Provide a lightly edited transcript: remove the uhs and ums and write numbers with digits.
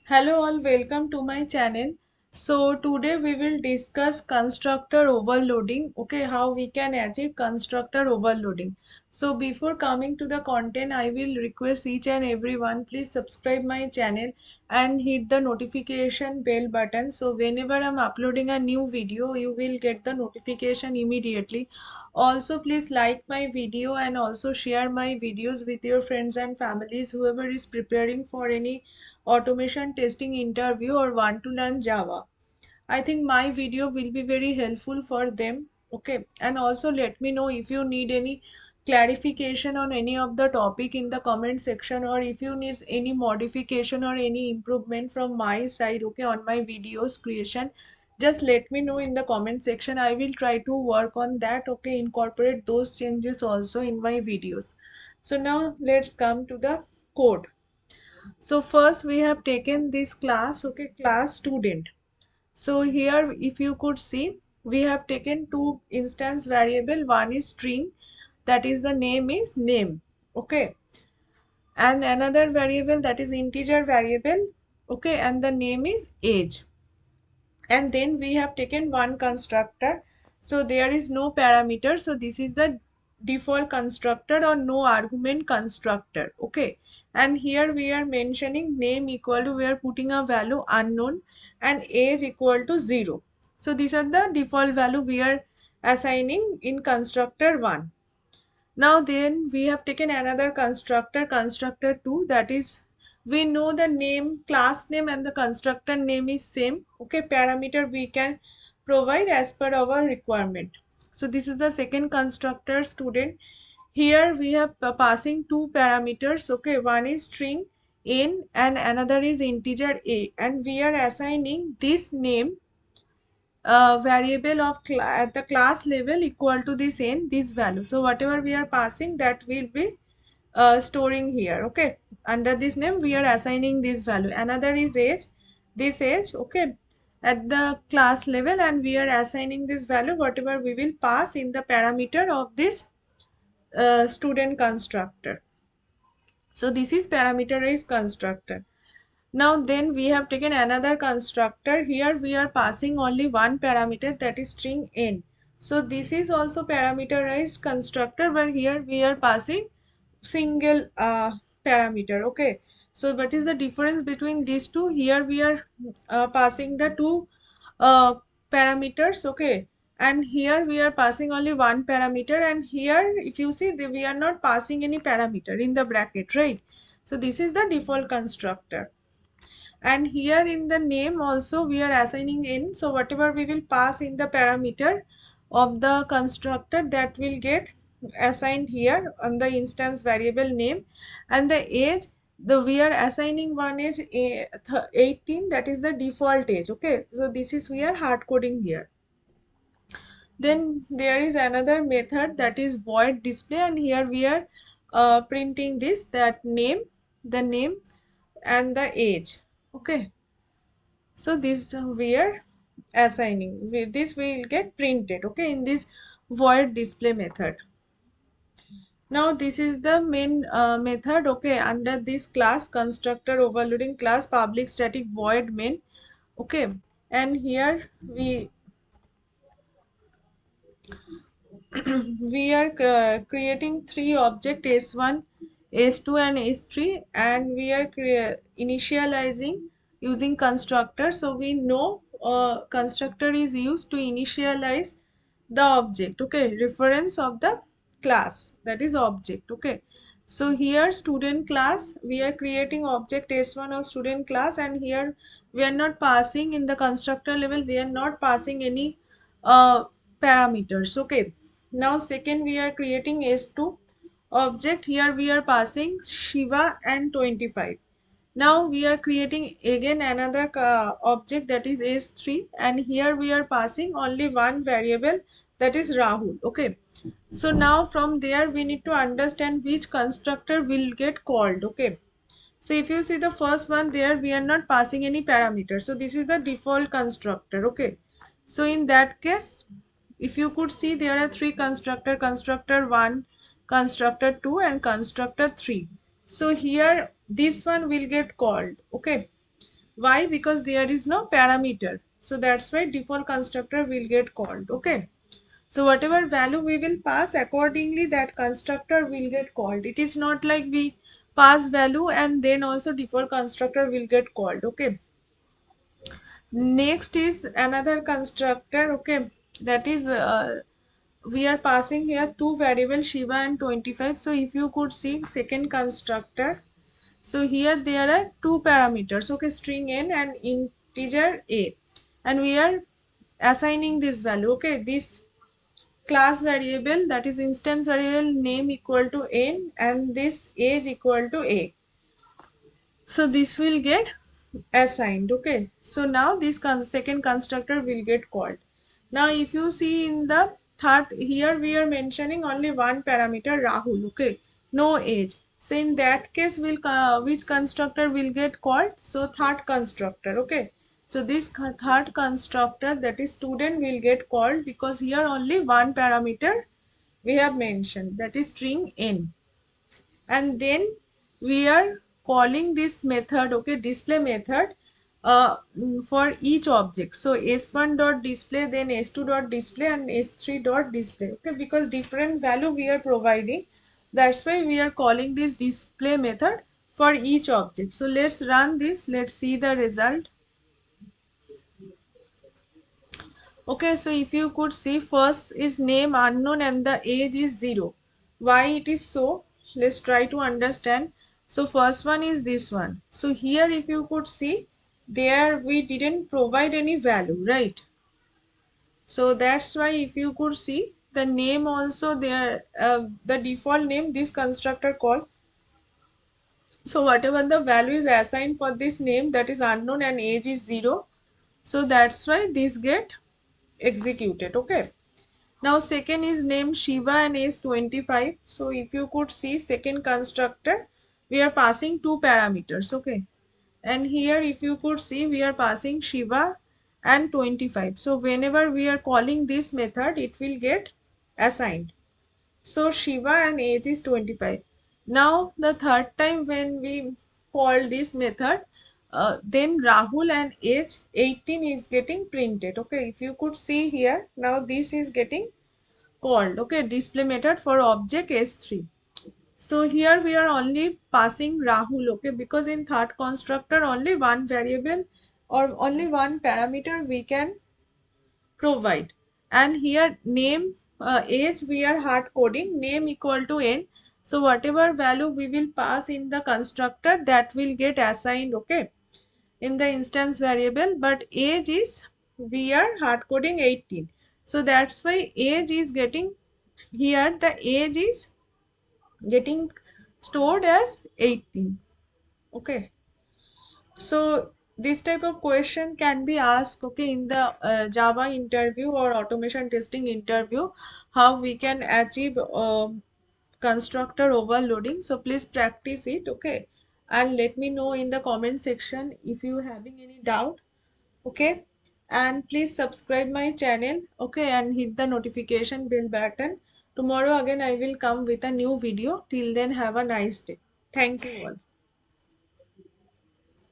Hello all, welcome to my channel. So today we will discuss constructor overloading. Okay, how we can achieve constructor overloading. So before coming to the content, I will request each and everyone please subscribe my channel and hit the notification bell button. So whenever I'm uploading a new video, you will get the notification immediately. Also please like my video and also share my videos with your friends and families, whoever is preparing for any automation testing interview or want to learn Java. I think my video will be very helpful for them. Okay, and also let me know if you need any clarification on any of the topic in the comment section, or if you need any modification or any improvement from my side, okay, on my videos creation, just let me know in the comment section. I will try to work on that, okay, incorporate those changes also in my videos. So now let's come to the code. So first we have taken this class, okay, class student. So here if you could see, we have taken two instance variable. One is string, that is the name is name, okay, and another variable that is integer variable, okay, and the name is age. And then we have taken one constructor, so there is no parameter, so this is the default constructor or no argument constructor, okay. And here we are mentioning name equal to, we are putting a value unknown, and age equal to 0. So these are the default value we are assigning in constructor 1. Now then we have taken another constructor, constructor 2, that is, we know the name, class name and the constructor name is same, okay. Parameter we can provide as per our requirement. So this is the second constructor student. Here we have passing two parameters, okay. One is string n and another is integer a, and we are assigning this name variable of at the class level equal to this n, this value. So whatever we are passing, that will be storing here, okay. Under this name we are assigning this value. Another is age, this age, okay, at the class level, and we are assigning this value whatever we will pass in the parameter of this student constructor. So this is parameterized constructor. Now then we have taken another constructor. Here we are passing only one parameter, that is string n. So this is also parameterized constructor, but here we are passing single parameter, okay. So what is the difference between these two? Here we are passing the two uh, parameters, okay, and here we are passing only one parameter, and here if you see we are not passing any parameter in the bracket, right? So this is the default constructor. And here in the name also we are assigning in, so whatever we will pass in the parameter of the constructor, that will get assigned here on the instance variable name. And the age, the we are assigning one is 18, that is the default age, okay. So this is we are hard coding here. Then there is another method, that is void display, and here we are printing this, that name, the name and the age, okay. So this we are assigning, with this will get printed, okay, in this void display method. Now this is the main method, okay, under this class constructor overloading class public static void main, okay. And here we are creating three object s1, s2 and s3, and we are initializing using constructor. So we know constructor is used to initialize the object, okay, reference of the class, that is object, okay. So here student class, we are creating object s1 of student class, and here we are not passing in the constructor level, we are not passing any parameters, okay. Now second we are creating s2 object, here we are passing Shiva and 25. Now we are creating again another object, that is s3, and here we are passing only one variable, that is Rahul, okay. So now from there we need to understand which constructor will get called, okay. So if you see the first one, there we are not passing any parameter, so this is the default constructor, okay. So in that case, if you could see, there are three constructor, constructor 1, constructor 2 and constructor 3. So here this one will get called, okay. Why? Because there is no parameter. So that's why default constructor will get called. Okay. So whatever value we will pass, accordingly that constructor will get called. It is not like we pass value and then also default constructor will get called. Okay. Next is another constructor. Okay. That is we are passing here two variables Shiva and 25. So if you could see second constructor. So here there are two parameters. Okay. String n and integer a. And we are assigning this value. Okay. This class variable, that is instance variable name equal to n and this age equal to a. So this will get assigned. Okay. So now this second constructor will get called. Now if you see in the third, here we are mentioning only one parameter Rahul. Okay. No age. So in that case will which constructor will get called? So third constructor. Okay. So this third constructor, that is student, will get called because here only one parameter we have mentioned, that is string n. And then we are calling this method, okay, display method, for each object. So s1 dot display, then s2 dot display, and s3 dot display. Okay, because different value we are providing, that's why we are calling this display method for each object. So let's run this. Let's see the result. Okay, so if you could see, first is name unknown and the age is 0. Why it is so? Let's try to understand. So first one is this one. So here if you could see, there we didn't provide any value, right? So that's why if you could see the name also there, the default name this constructor called. So whatever the value is assigned for this name, that is unknown and age is 0. So that's why this get executed. Okay. Now second is name Shiva and age 25. So if you could see second constructor, we are passing two parameters. Okay. And here if you could see, we are passing Shiva and 25. So whenever we are calling this method, it will get assigned. So Shiva and age is 25. Now the third time when we call this method, then Rahul and age 18 is getting printed. Okay. If you could see here, now this is getting called. Okay, display method for object s3. So here we are only passing Rahul. Okay, because in third constructor only one variable or only one parameter we can provide, and here name, age, we are hard coding name equal to n. So whatever value we will pass in the constructor, that will get assigned, okay, in the instance variable. But age is, we are hard coding 18. So that's why age is getting, here the age is getting stored as 18. Okay. So this type of question can be asked, okay, in the Java interview or automation testing interview, how we can achieve constructor overloading. So please practice it. Okay, and let me know in the comment section if you having any doubt. Okay, and please subscribe my channel. Okay, and hit the notification bell button. Tomorrow again I will come with a new video. Till then, have a nice day. Thank you all.